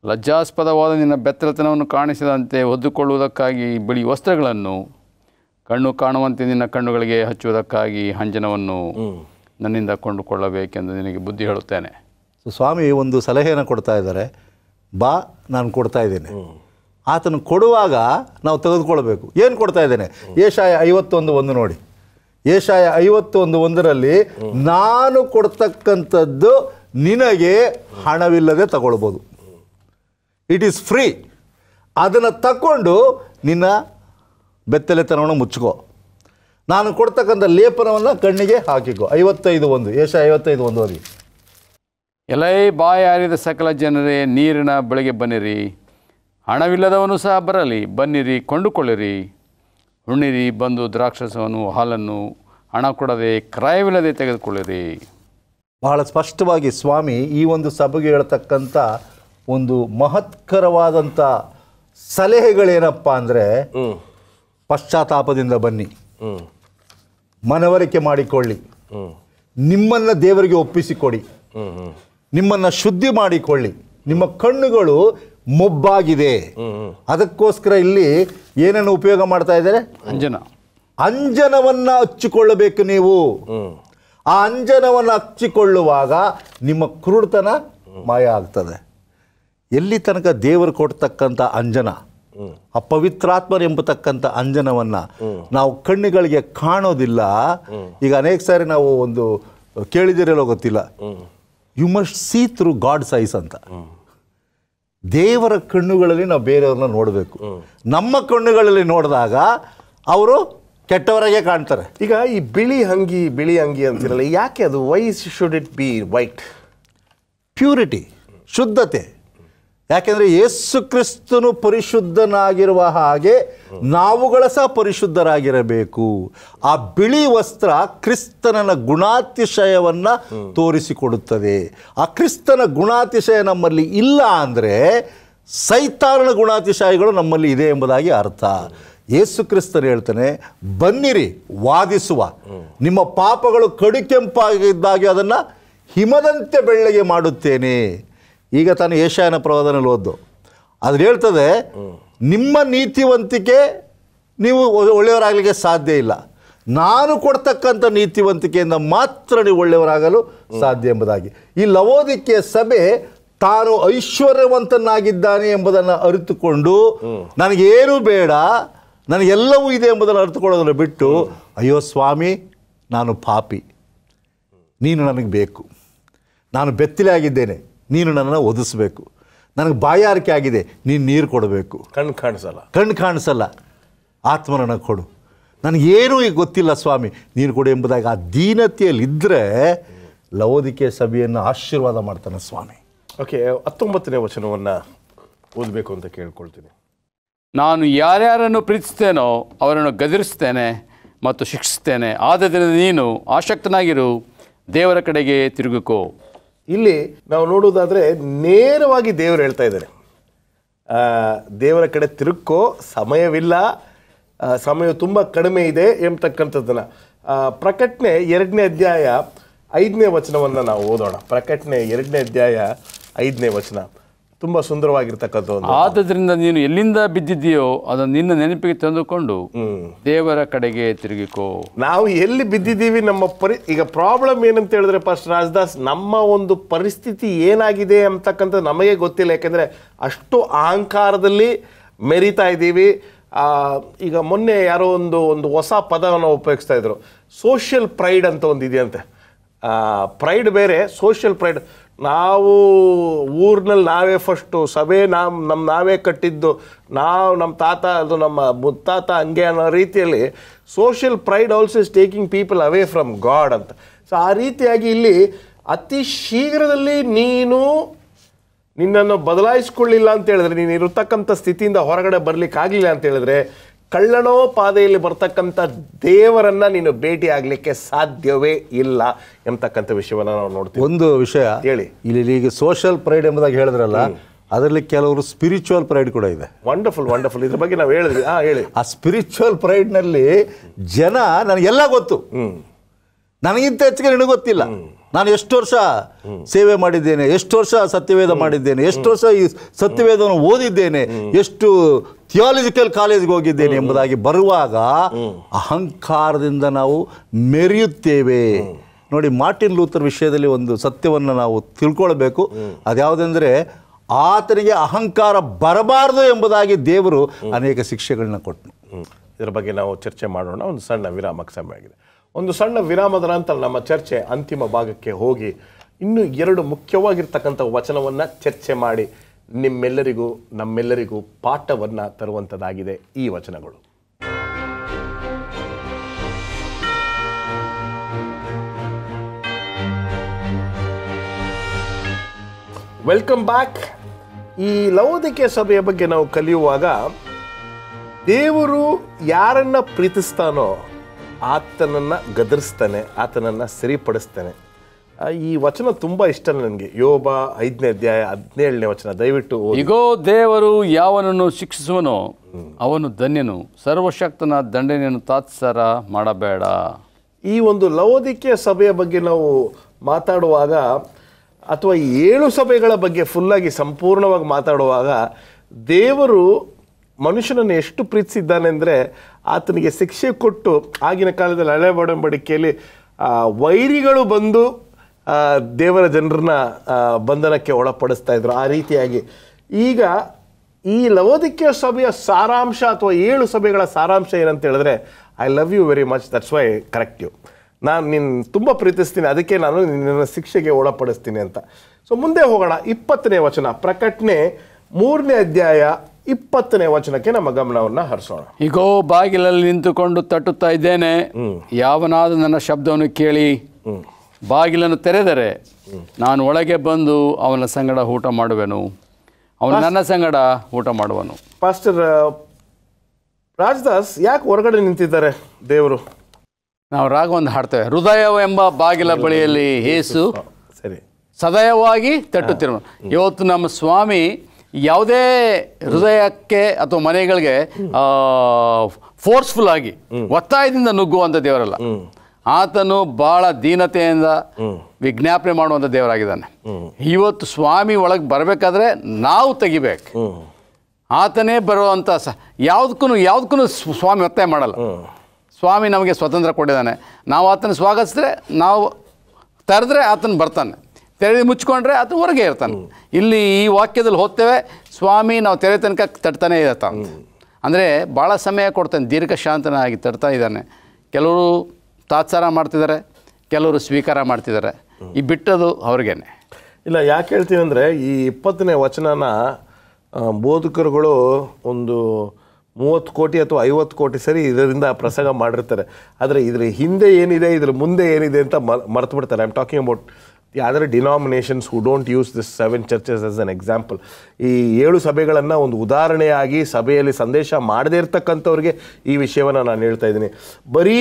ಲಜ್ಜಾಸ್ಪದವಾದ ನಿನ್ನ ಬೆತ್ತಲೆತನವನ್ನು ಕಾಣಿಸದಂತೆ ಹೊದ್ದುಕೊಳ್ಳುವುದಕ್ಕಾಗಿ ಬಿಳಿ ವಸ್ತ್ರಗಳನ್ನು, ಕಣ್ಣು ಕಾಣುವಂತೆ ನಿನ್ನ ಕಣ್ಣುಗಳಿಗೆ ಹಚ್ಚುವುದಕ್ಕಾಗಿ ಅಂಜನವನ್ನು ನನ್ನಿಂದ ಕೊಂಡುಕೊಳ್ಳಬೇಕೆಂದು ನಿನಗೆ ಬುದ್ಧಿ ಹೇಳುತ್ತೇನೆ. ಸ್ವಾಮಿ ಒಂದು ಸಲಹೆಯನ್ನು ಕೊಡ್ತಾ ಇದ್ದಾರೆ. ಬಾ, ನಾನು ಕೊಡ್ತಾ ಇದ್ದೇನೆ. ಆತನು ಕೊಡುವಾಗ ನಾವು ತೆಗೆದುಕೊಳ್ಬೇಕು. ಏನು ಕೊಡ್ತಾ ಇದ್ದೇನೆ? ಯೆಶಾಯ 51:1 ನೋಡಿ. ಯೆಶಾಯ 51:1ರಲ್ಲಿ ನಾನು ಕೊಡ್ತಕ್ಕಂಥದ್ದು ನಿನಗೆ ಹಣವಿಲ್ಲದೆ ತಗೊಳ್ಬೋದು. It is free. ಅದನ್ನು ತಗೊಂಡು ನಿನ್ನ ಬೆತ್ತಲೆತನವನ್ನು ಮುಚ್ಕೋ. ನಾನು ಕೊಡ್ತಕ್ಕಂಥ ಲೇಪನವನ್ನು ಕಣ್ಣಿಗೆ ಹಾಕಿಕೋ. 55:1 ಯೆಶಾಯ 55:1 ಓದಿ. ಎಲೈ ಬಾಯಾರಿದ ಸಕಲ ಜನರೇ, ನೀರಿನ ಬಳಿಗೆ ಬನ್ನಿರಿ, ಹಣವಿಲ್ಲದವನು ಸಹ ಬರಲಿ, ಬನ್ನಿರಿ, ಕೊಂಡುಕೊಳ್ಳಿರಿ, ಉಣ್ಣಿರಿ, ಬಂದು ದ್ರಾಕ್ಷಸವನ್ನು ಹಾಲನ್ನು ಹಣ ಕೊಡದೆ ಕ್ರಯವಿಲ್ಲದೆ ತೆಗೆದುಕೊಳ್ಳಿರಿ. ಬಹಳ ಸ್ಪಷ್ಟವಾಗಿ ಸ್ವಾಮಿ ಈ ಒಂದು ಸಭೆಗೆ ಹೇಳ್ತಕ್ಕಂಥ ಒಂದು ಮಹತ್ಕರವಾದಂಥ ಸಲಹೆಗಳೇನಪ್ಪ ಅಂದರೆ, ಪಶ್ಚಾತ್ತಾಪದಿಂದ ಬನ್ನಿ, ಮನವರಿಕೆ ಮಾಡಿಕೊಳ್ಳಿ, ನಿಮ್ಮನ್ನು ದೇವರಿಗೆ ಒಪ್ಪಿಸಿಕೊಡಿ, ನಿಮ್ಮನ್ನು ಶುದ್ಧಿ ಮಾಡಿಕೊಳ್ಳಿ. ನಿಮ್ಮ ಕಣ್ಣುಗಳು ಮೊಬ್ಬಾಗಿದೆ. ಅದಕ್ಕೋಸ್ಕರ ಇಲ್ಲಿ ಏನನ್ನು ಉಪಯೋಗ ಮಾಡ್ತಾ ಇದ್ದಾರೆ? ಅಂಜನವನ್ನು ಹಚ್ಚಿಕೊಳ್ಳಬೇಕು ನೀವು. ಆ ಅಂಜನವನ್ನು ಹಚ್ಚಿಕೊಳ್ಳುವಾಗ ನಿಮ್ಮ ಕುರುಡ್ತನ ಮಾಯ ಆಗ್ತದೆ. ಎಲ್ಲಿ ತನಕ ದೇವರು ಕೊಡ್ತಕ್ಕಂಥ ಅಂಜನ, ಅಪವಿತ್ರಾತ್ಮನೆಂಬತಕ್ಕಂಥ ಅಂಜನವನ್ನು ನಾವು ಕಣ್ಣುಗಳಿಗೆ ಕಾಣೋದಿಲ್ಲ. ಈಗ ಅನೇಕ ಸಾರಿ ನಾವು ಒಂದು ಕೇಳಿದಿರಲೋ ಗೊತ್ತಿಲ್ಲ, you must see through God's eyes ಅಂತ. ದೇವರ ಕಣ್ಣುಗಳಲ್ಲಿ ನಾವು ಬೇರೆಯವ್ರನ್ನ ನೋಡಬೇಕು. ನಮ್ಮ ಕಣ್ಣುಗಳಲ್ಲಿ ನೋಡಿದಾಗ ಅವರು ಕೆಟ್ಟವರಾಗೆ ಕಾಣ್ತಾರೆ. ಈಗ ಈ ಬಿಳಿ ಅಂಗಿ ಅಂತಿರಲ್ಲ, ಯಾಕೆ ಅದು? Why should it be white? Purity, ಶುದ್ಧತೆ. ಯಾಕೆಂದರೆ ಯೇಸು ಕ್ರಿಸ್ತನು ಪರಿಶುದ್ಧನಾಗಿರುವ ಹಾಗೆ ನಾವುಗಳ ಸಹ ಪರಿಶುದ್ಧರಾಗಿರಬೇಕು. ಆ ಬಿಳಿ ವಸ್ತ್ರ ಕ್ರಿಸ್ತನ ಗುಣಾತಿಶಯವನ್ನು ತೋರಿಸಿಕೊಡುತ್ತದೆ. ಆ ಕ್ರಿಸ್ತನ ಗುಣಾತಿಶಯ ನಮ್ಮಲ್ಲಿ ಇಲ್ಲ ಅಂದರೆ ಸೈತಾನನ ಗುಣಾತಿಶಯಗಳು ನಮ್ಮಲ್ಲಿ ಇದೆ ಎಂಬುದಾಗಿ ಅರ್ಥ. ಯೇಸು ಕ್ರಿಸ್ತನು ಹೇಳ್ತಾನೆ, ಬನ್ನಿರಿ, ವಾದಿಸುವ, ನಿಮ್ಮ ಪಾಪಗಳು ಕಡು ಕೆಂಪಾಗಿದ್ದಾಗೆ ಅದನ್ನು ಹಿಮದಂತೆ ಬೆಳ್ಳಗೆ ಮಾಡುತ್ತೇನೆ. ಈಗ ತಾನು ಯೆಶಾಯನ ಪ್ರವಾದನಲ್ಲಿ ಓದ್ದು, ಅದು ಹೇಳ್ತದೆ, ನಿಮ್ಮ ನೀತಿವಂತಿಕೆ ನೀವು ಒಳ್ಳೆಯವರಾಗಲಿಕ್ಕೆ ಸಾಧ್ಯ ಇಲ್ಲ, ನಾನು ಕೊಡ್ತಕ್ಕಂಥ ನೀತಿವಂತಿಕೆಯಿಂದ ಮಾತ್ರ ನೀವು ಒಳ್ಳೆಯವರಾಗಲು ಸಾಧ್ಯ ಎಂಬುದಾಗಿ. ಈ ಲವೋದಿಕೆಯ ಸಭೆ ತಾನು ಐಶ್ವರ್ಯವಂತನಾಗಿದ್ದಾನೆ ಎಂಬುದನ್ನು ಅರಿತುಕೊಂಡು ನನಗೇನು ಬೇಡ, ನನಗೆಲ್ಲವೂ ಇದೆ ಎಂಬುದನ್ನು ಅರಿತುಕೊಳ್ಳೋದನ್ನು ಬಿಟ್ಟು, ಅಯ್ಯೋ ಸ್ವಾಮಿ, ನಾನು ಪಾಪಿ, ನೀನು ನನಗೆ ಬೇಕು, ನಾನು ಬೆತ್ತಲೆ ಆಗಿದ್ದೇನೆ, ನೀನು ನನ್ನನ್ನು ಒದಿಸಬೇಕು, ನನಗೆ ಬಾಯಾರಿಕೆ ಆಗಿದೆ, ನೀನು ನೀರು ಕೊಡಬೇಕು, ಕಣ್ಣು ಕಾಣಿಸಲ್ಲ, ಆತ್ಮನನ್ನು ಕೊಡು, ನನಗೇನೂ ಈಗ ಗೊತ್ತಿಲ್ಲ ಸ್ವಾಮಿ, ನೀನು ಕೊಡು ಎಂಬುದಾಗಿ ಆ ದೀನತೆಯಲ್ಲಿದ್ದರೆ ಲವೋದಿಕೆಯ ಸಭೆಯನ್ನು ಆಶೀರ್ವಾದ ಮಾಡ್ತಾನೆ ಸ್ವಾಮಿ. ಓಕೆ, 19ನೇ ವಚನವನ್ನು ಓದಬೇಕು ಅಂತ ಕೇಳ್ಕೊಳ್ತೀನಿ. ನಾನು ಯಾರ್ಯಾರನ್ನು ಪ್ರೀತಿಸ್ತೇನೋ ಅವರನ್ನು ಗದರಿಸ್ತೇನೆ ಮತ್ತು ಶಿಕ್ಷಿಸ್ತೇನೆ. ಆದ್ದರಿಂದ ನೀನು ಆಸಕ್ತನಾಗಿರು, ದೇವರ ಕಡೆಗೆ ತಿರುಗಿಕೋ. ಇಲ್ಲಿ ನಾವು ನೋಡುವುದಾದರೆ ನೇರವಾಗಿ ದೇವರು ಹೇಳ್ತಾ ಇದ್ದಾರೆ, ದೇವರ ಕಡೆ ತಿರುಗ್ಕೋ, ಸಮಯವಿಲ್ಲ, ಸಮಯ ತುಂಬ ಕಡಿಮೆ ಇದೆ ಎಂಬತಕ್ಕಂಥದ್ದನ್ನು. ಪ್ರಕಟಣೆ 2ನೇ ಅಧ್ಯಾಯ 5ನೇ ವಚನವನ್ನು ನಾವು ಓದೋಣ. ಪ್ರಕಟಣೆ 2ನೇ ಅಧ್ಯಾಯ 5ನೇ ವಚನ ತುಂಬಾ ಸುಂದರವಾಗಿರ್ತಕ್ಕಂಥ ಒಂದು ಆದ್ದರಿಂದ ನೀನು ಎಲ್ಲಿಂದ ಬಿದ್ದಿದ್ದೀಯೋ ಅದನ್ನು ನಿನ್ನ ನೆನಪಿಗೆ ತಂದುಕೊಂಡು ದೇವರ ಕಡೆಗೆ ತಿರುಗಿಕೋ. ನಾವು ಎಲ್ಲಿ ಬಿದ್ದಿದ್ದೀವಿ, ನಮ್ಮ ಈಗ ಪ್ರಾಬ್ಲಮ್ ಏನಂತ ಹೇಳಿದ್ರೆ ಪಾಸ್ಟರ್ ರಾಜದಾಸ್, ನಮ್ಮ ಒಂದು ಪರಿಸ್ಥಿತಿ ಏನಾಗಿದೆ ಅಂತಕ್ಕಂಥ ನಮಗೆ ಗೊತ್ತಿಲ್ಲ. ಯಾಕೆಂದ್ರೆ ಅಷ್ಟು ಅಹಂಕಾರದಲ್ಲಿ ಮೆರಿತಾ ಇದ್ದೀವಿ. ಈಗ ಮೊನ್ನೆ ಯಾರೋ ಒಂದು ಹೊಸ ಪದವನ್ನು ಉಪಯೋಗಿಸ್ತಾ ಇದ್ರು, ಸೋಷಿಯಲ್ ಪ್ರೈಡ್ ಅಂತ ಒಂದು ಇದೆಯಂತೆ. ಪ್ರೈಡ್ ಬೇರೆ, ಸೋಷಿಯಲ್ ಪ್ರೈಡ್. ನಾವು ಊರಿನಲ್ಲಿ ನಾವೇ ಫಸ್ಟು, ಸಭೆ ನಾವೇ ಕಟ್ಟಿದ್ದು, ನಮ್ಮ ತಾತ ಅದು ನಮ್ಮ ಮುತ್ತಾತ ಹಂಗೆ ಅನ್ನೋ ರೀತಿಯಲ್ಲಿ social pride also is taking people away from god ಅಂತ. ಸೊ ಆ ರೀತಿಯಾಗಿ ಇಲ್ಲಿ ಅತಿ ಶೀಘ್ರದಲ್ಲಿ ನಿನ್ನನ್ನು ಬದಲಾಯಿಸ್ಕೊಳ್ಳಿಲ್ಲ ಅಂತ ಹೇಳಿದ್ರೆ, ನೀನು ಇರತಕ್ಕಂಥ ಸ್ಥಿತಿಯಿಂದ ಹೊರಗಡೆ ಬರಲಿಕ್ಕಾಗಲಿಲ್ಲ ಅಂತ ಹೇಳಿದ್ರೆ, ಕಳ್ಳನೋ ಪಾದೆಯಲ್ಲಿ ಬರ್ತಕ್ಕಂಥ ದೇವರನ್ನ ನೀನು ಭೇಟಿ ಆಗ್ಲಿಕ್ಕೆ ಸಾಧ್ಯವೇ ಇಲ್ಲ ಎಂಬತಕ್ಕಂಥ ವಿಷಯವನ್ನ ನಾವು ನೋಡ್ತೀವಿ. ಒಂದು ವಿಷಯ ಹೇಳಿ, ಇಲ್ಲಿ ಈಗ ಸೋಷಿಯಲ್ ಪ್ರೈಡ್ ಎಂಬುದಾಗಿ ಹೇಳಿದ್ರಲ್ಲ, ಅದರಲ್ಲಿ ಕೆಲವರು ಸ್ಪಿರಿಚುವಲ್ ಪ್ರೈಡ್ ಕೂಡ ಇದೆ. ವಂಡರ್ಫುಲ್ ವಂಡರ್ಫುಲ್, ಇದ್ರ ಬಗ್ಗೆ ನಾವು ಹೇಳಿದ್ವಿ. ಹೇಳಿ. ಆ ಸ್ಪಿರಿಚುವಲ್ ಪ್ರೈಡ್ನಲ್ಲಿ ಜನ ನನಗೆಲ್ಲ ಗೊತ್ತು, ನನಗಿಂತ ಹೆಚ್ಚಿಗೆ ನಿನಗೆ ಗೊತ್ತಿಲ್ಲ, ನಾನು ಎಷ್ಟು ವರ್ಷ ಸೇವೆ ಮಾಡಿದ್ದೇನೆ, ಎಷ್ಟು ವರ್ಷ ಸತ್ಯವೇದ ಮಾಡಿದ್ದೇನೆ, ಎಷ್ಟು ವರ್ಷ ಈ ಸತ್ಯವೇದವನ್ನು ಓದಿದ್ದೇನೆ, ಎಷ್ಟು ಥಿಯಾಲಜಿಕಲ್ ಕಾಲೇಜ್ಗೆ ಹೋಗಿದ್ದೇನೆ ಎಂಬುದಾಗಿ ಬರುವಾಗ ಅಹಂಕಾರದಿಂದ ನಾವು ಮೆರೆಯುತ್ತೇವೆ. ನೋಡಿ, ಮಾರ್ಟಿನ್ ಲೂಥರ್ ವಿಷಯದಲ್ಲಿ ಒಂದು ಸತ್ಯವನ್ನು ನಾವು ತಿಳ್ಕೊಳ್ಬೇಕು. ಅದ್ಯಾವುದೆಂದರೆ, ಆತನಿಗೆ ಅಹಂಕಾರ ಬರಬಾರದು ಎಂಬುದಾಗಿ ದೇವರು ಅನೇಕ ಶಿಕ್ಷೆಗಳನ್ನ ಕೊಟ್ಟನು. ಇದರ ಬಗ್ಗೆ ನಾವು ಚರ್ಚೆ ಮಾಡೋಣ. ಒಂದು ಸಣ್ಣ ವಿರಾಮಕ್ಕೆ ಸಮಯ ಆಗಿದೆ. ಒಂದು ಸಣ್ಣ ವಿರಾಮದ ನಂತರ ನಮ್ಮ ಚರ್ಚೆ ಅಂತಿಮ ಭಾಗಕ್ಕೆ ಹೋಗಿ ಇನ್ನೂ 2 ಮುಖ್ಯವಾಗಿರ್ತಕ್ಕಂಥ ವಚನವನ್ನು ಚರ್ಚೆ ಮಾಡಿ ನಿಮ್ಮೆಲ್ಲರಿಗೂ ನಮ್ಮೆಲ್ಲರಿಗೂ ಪಾಠವನ್ನು ತರುವಂಥದ್ದಾಗಿದೆ ಈ ವಚನಗಳು. Welcome back. ಈ ಲವೋದಿಕೀಯ ಸಭೆಯ ಬಗ್ಗೆ ನಾವು ಕಲಿಯುವಾಗ ದೇವರು ಯಾರನ್ನ ಪ್ರೀತಿಸ್ತಾನೋ ಆತನನ್ನು ಗದರಿಸ್ತಾನೆ, ಆತನನ್ನು ಸರಿಪಡಿಸ್ತಾನೆ. ಈ ವಚನ ತುಂಬ ಇಷ್ಟ ನನಗೆ. ಯೋಬ 5ನೇ ಅಧ್ಯಾಯ 17ನೇ ವಚನ ದಯವಿಟ್ಟು. ಇಗೋ, ದೇವರು ಯಾವನನ್ನು ಶಿಕ್ಷಿಸುವನೋ ಅವನು ಧನ್ಯನು, ಸರ್ವಶಕ್ತನ ದಂಡನೆಯನ್ನು ತಾತ್ಸಾರ ಮಾಡಬೇಡ. ಈ ಒಂದು ಲವೋದಿಕೀಯ ಸಭೆಯ ಬಗ್ಗೆ ನಾವು ಮಾತಾಡುವಾಗ, ಅಥವಾ 7 ಸಭೆಗಳ ಬಗ್ಗೆ ಫುಲ್ಲಾಗಿ ಸಂಪೂರ್ಣವಾಗಿ ಮಾತಾಡುವಾಗ, ದೇವರು ಮನುಷ್ಯನನ್ನು ಎಷ್ಟು ಪ್ರೀತಿಸಿದ್ದಾನೆ ಅಂದರೆ ಆತನಿಗೆ ಶಿಕ್ಷೆ ಕೊಟ್ಟು, ಆಗಿನ ಕಾಲದಲ್ಲಿ ಹಳೆ ಒಡಂಬಡಿಕೆಯಲ್ಲಿ ವೈರಿಗಳು ಬಂದು ದೇವರ ಜನರನ್ನ ಬಂಧನಕ್ಕೆ ಒಳಪಡಿಸ್ತಾ ಇದ್ರು. ಆ ರೀತಿಯಾಗಿ ಈಗ ಈ ಲವೋದಿಕೀಯ ಸಭೆಯ ಸಾರಾಂಶ ಅಥವಾ 7 ಸಭೆಗಳ ಸಾರಾಂಶ ಏನಂತ ಹೇಳಿದ್ರೆ, I love you very much, that's why correct you. ನಾನು ನಿನ್ನ ತುಂಬ ಪ್ರೀತಿಸ್ತೀನಿ, ಅದಕ್ಕೆ ನಾನು ನಿನ್ನ ಶಿಕ್ಷೆಗೆ ಒಳಪಡಿಸ್ತೀನಿ ಅಂತ. ಸೊ ಮುಂದೆ ಹೋಗೋಣ. 20ನೇ ವಚನ, ಪ್ರಕಟಣೆ 3ನೇ ಅಧ್ಯಾಯ 20ನೇ ವಚನಕ್ಕೆ ನಮ್ಮ ಗಮನವನ್ನು ಹರಿಸೋಣ. ಇಗೋ, ಬಾಗಿಲಲ್ಲಿ ನಿಂತುಕೊಂಡು ತಟ್ಟುತ್ತಾ ಇದ್ದೇನೆ, ಯಾವನಾದರೂ ನನ್ನ ಶಬ್ದವನ್ನು ಕೇಳಿ ಬಾಗಿಲನ್ನು ತೆರೆದರೆ ನಾನು ಒಳಗೆ ಬಂದು ಅವನ ಸಂಗಡ ಊಟ ಮಾಡುವೆನು, ಅವನು ನನ್ನ ಸಂಗಡ ಊಟ ಮಾಡುವನು. ಪಾಸ್ಟರ್ ರಾಜದಾಸ್, ಯಾಕೆ ಹೊರಗಡೆ ನಿಂತಿದ್ದಾರೆ ದೇವರು? ನಾವು ರಾಗವನ್ನು ಹಾಡ್ತೇವೆ, ಹೃದಯ ಎಂಬ ಬಾಗಿಲ ಬಳಿಯಲ್ಲಿ ಯೇಸು ಸರಿ ಸದಯವಾಗಿ ತಟ್ಟುತ್ತಿರುವ. ಇವತ್ತು ನಮ್ಮ ಸ್ವಾಮಿ ಯಾವುದೇ ಹೃದಯಕ್ಕೆ ಅಥವಾ ಮನೆಗಳಿಗೆ ಫೋರ್ಸ್ಫುಲ್ ಆಗಿ ಒತ್ತಾಯದಿಂದ ನುಗ್ಗುವಂಥ ದೇವರಲ್ಲ. ಆತನು ಬಹಳ ದೀನತೆಯಿಂದ ವಿಜ್ಞಾಪನೆ ಮಾಡುವಂಥ ದೇವರಾಗಿದ್ದಾನೆ. ಇವತ್ತು ಸ್ವಾಮಿ ಒಳಗೆ ಬರಬೇಕಾದ್ರೆ ನಾವು ತೆಗಿಬೇಕು. ಆತನೇ ಬರುವಂಥ ಯಾವುದಕ್ಕೂ ಸ್ವಾಮಿ ಒತ್ತಾಯ ಮಾಡಲ್ಲ. ಸ್ವಾಮಿ ನಮಗೆ ಸ್ವತಂತ್ರ ಕೊಟ್ಟಿದ್ದಾನೆ. ನಾವು ಆತನ ಸ್ವಾಗತಿಸಿದ್ರೆ, ನಾವು ತೆರೆದ್ರೆ ಆತನ ಬರ್ತಾನೆ, ತೆರೆದು ಮುಚ್ಕೊಂಡ್ರೆ ಆತ ಹೊರಗೆ ಇರ್ತಾನೆ. ಇಲ್ಲಿ ಈ ವಾಕ್ಯದಲ್ಲಿ ಹೋಗ್ತೇವೆ, ಸ್ವಾಮಿ ನಾವು ತೆರೆ ತನಕ ತಟ್ತಾನೆ ಇರ್ತಾನೆ. ಅಂದರೆ ಭಾಳ ಸಮಯ ಕೊಡ್ತಾನೆ, ದೀರ್ಘಶಾಂತನಾಗಿ ತಟ್ತಾ ಇದ್ದಾನೆ. ಕೆಲವರು ತಾತ್ಸಾರ ಮಾಡ್ತಿದ್ದಾರೆ, ಕೆಲವರು ಸ್ವೀಕಾರ ಮಾಡ್ತಿದ್ದಾರೆ. ಈ ಬಿಟ್ಟದು ಅವ್ರಿಗೇನೆ ಇಲ್ಲ. ಯಾಕೆ ಹೇಳ್ತೀನಿ ಅಂದರೆ, ಈ 20ನೇ ವಚನನ ಬೋಧಕರುಗಳು ಒಂದು 30 ಕೋಟಿ ಅಥವಾ 50 ಕೋಟಿ ಸರಿ ಇದರಿಂದ ಪ್ರಸಂಗ ಮಾಡಿರ್ತಾರೆ. ಆದರೆ ಇದ್ರ ಹಿಂದೆ ಏನಿದೆ, ಇದ್ರ ಮುಂದೆ ಏನಿದೆ ಅಂತ ಮರ್ತು ಬಿಡ್ತಾರೆ. I am talking about the other denominations who don't use this 7 churches as an example. ಈ 7 ಸಭೆಗಳನ್ನು ಒಂದು ಉದಾಹರಣೆಯಾಗಿ ಸಭೆಯಲ್ಲಿ ಸಂದೇಶ ಮಾಡದೇ ಇರ್ತಕ್ಕಂಥವ್ರಿಗೆ ಈ ವಿಷಯವನ್ನು ನಾನು ಹೇಳ್ತಾ ಇದ್ದೀನಿ. ಬರೀ